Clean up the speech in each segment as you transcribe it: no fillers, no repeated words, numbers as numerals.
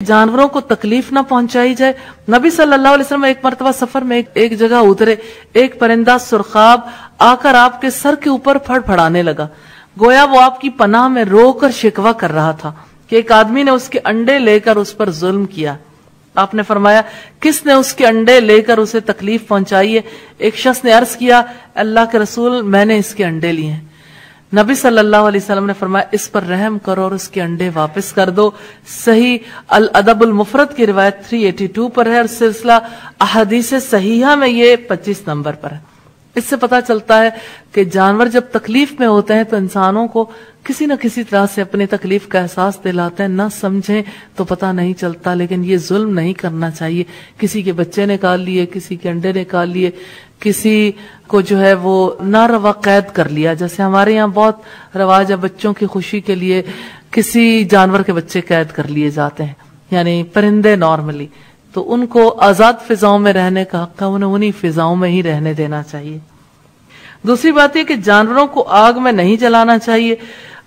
जानवरों को तकलीफ ना पहुंचाई जाए। नबी सल्लल्लाहु अलैहि वसल्लम एक मरतबा सफर में एक जगह उतरे, एक परिंदा सुरखाब आकर आपके सर के ऊपर फड़फड़ाने लगा। गोया वो आपकी पनाह में रोकर शिकवा कर रहा था कि एक आदमी ने उसके अंडे लेकर उस पर जुल्म किया। आपने फरमाया, किसने उसके अंडे लेकर उसे तकलीफ पहुंचाई है? एक शख्स ने अर्ज किया, अल्लाह के रसूल, मैंने इसके अंडे लिए हैं। नबी सल्लल्लाहु अलैहि वसल्लम ने फरमाया, इस पर रहम करो और उसके अंडे वापस कर दो। सही अल अदबुल मुफरद की रिवायत 382 पर है और सिलसिला अहादीस सहीहा में ये 25 नंबर पर है। इससे पता चलता है कि जानवर जब तकलीफ में होते हैं तो इंसानों को किसी न किसी तरह से अपनी तकलीफ का एहसास दिलाते हैं। न समझें तो पता नहीं चलता, लेकिन ये जुल्म नहीं करना चाहिए। किसी के बच्चे निकाल लिए, किसी के अंडे निकाल लिए, किसी को जो है वो नारवा कैद कर लिया। जैसे हमारे यहाँ बहुत रवाज है, बच्चों की खुशी के लिए किसी जानवर के बच्चे कैद कर लिए जाते हैं, यानी परिंदे नॉर्मली, तो उनको आजाद फिजाओं में रहने का हक है, उन्हें उन्हीं फिजाओं में ही रहने देना चाहिए। दूसरी बात यह कि जानवरों को आग में नहीं जलाना चाहिए।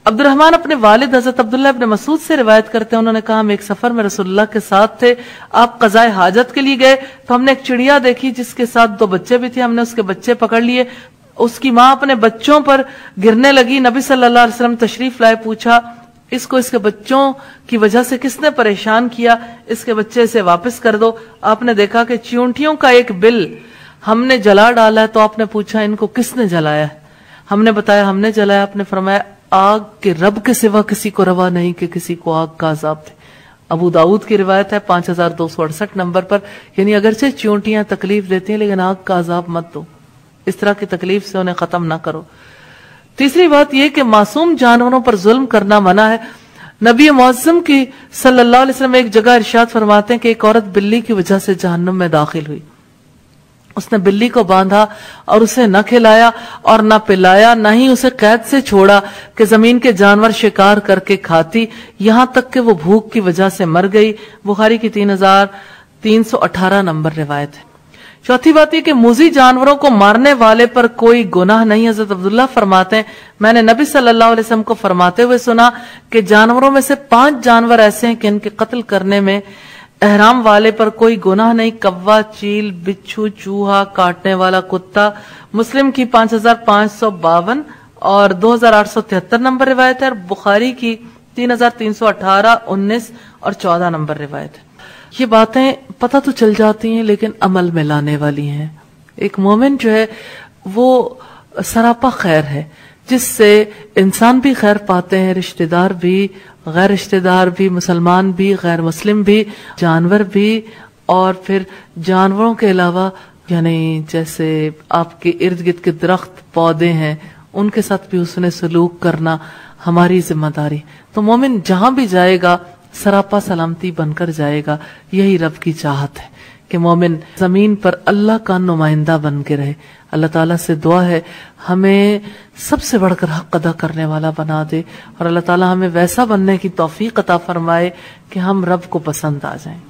अब्दुर्रहमान अपने वालिद हजरत अब्दुल्लाह इब्न मसूद से रिवायत करते हैं, उन्होंने कहा, हम एक सफर में रसूलुल्लाह के साथ थे, आप कज़ाए हाजत के लिए गए तो हमने एक चिड़िया देखी जिसके साथ 2 बच्चे भी थे। हमने उसके बच्चे पकड़ लिए, उसकी माँ अपने बच्चों पर गिरने लगी। नबी सल्लल्लाहु अलैहि वसल्लम तशरीफ लाए, पूछा, इसको इसके बच्चों की वजह से किसने परेशान किया? इसके बच्चे से वापस कर दो। आपने देखा कि चींटियों का एक बिल हमने जला डाला है, तो आपने पूछा, इनको किसने जलाया है? हमने बताया, हमने जलाया। आपने फरमाया, आग के रब के सिवा किसी को रवा नहीं कि किसी को आग का अजाब थे। अबू दाऊद की रिवायत है 5268 नंबर पर। यानी अगरचे चींटियां तकलीफ देती हैं, लेकिन आग का अजाब मत दो, इस तरह की तकलीफ से उन्हें खत्म ना करो। तीसरी बात यह कि मासूम जानवरों पर जुल्म करना मना है। नबी मुअज्जम की सल्लल्लाहु अलैहि वसल्लम एक जगह इरशाद फरमाते हैं कि एक औरत बिल्ली की वजह से जहन्नुम में दाखिल हुई। उसने बिल्ली को बांधा और उसे न खिलाया और न पिलाया, न ही उसे कैद से छोड़ा कि जमीन के जानवर शिकार करके खाती, यहां तक कि वो भूख की वजह से मर गई। बुखारी की 3318 नंबर रिवायत है। चौथी बात यह कि मुजी जानवरों को मारने वाले पर कोई गुनाह नहीं। हजरत अब्दुल्लाह फरमाते हैं, मैंने नबी सल्लल्लाहु अलैहि वसल्लम को फरमाते हुए सुना कि जानवरों में से 5 जानवर ऐसे हैं कि इनके कत्ल करने में एहराम वाले पर कोई गुनाह नहीं। कौवा, चील, बिच्छू, चूहा, काटने वाला कुत्ता। मुस्लिम की 5552 और 2873 नंबर रिवायत है और बुखारी की 3318, 19 और 14 नंबर रिवायत है। ये बातें पता तो चल जाती हैं, लेकिन अमल में लाने वाली हैं। एक मोमिन जो है वो सरापा खैर है, जिससे इंसान भी खैर पाते हैं, रिश्तेदार भी, गैर रिश्तेदार भी, मुसलमान भी, गैर मुस्लिम भी, जानवर भी, और फिर जानवरों के अलावा यानी जैसे आपके इर्द गिर्द के दरख्त पौधे हैं, उनके साथ भी उसने सलूक करना हमारी जिम्मेदारी। तो मोमिन जहां भी जाएगा सरापा सलामती बनकर जाएगा। यही रब की चाहत है कि मोमिन जमीन पर अल्लाह का नुमाइंदा बन के रहे। अल्लाह ताला से दुआ है हमें सबसे बढ़कर हक अदा करने वाला बना दे, और अल्लाह ताला हमें वैसा बनने की तौफीक अता फरमाए कि हम रब को पसंद आ जाएं।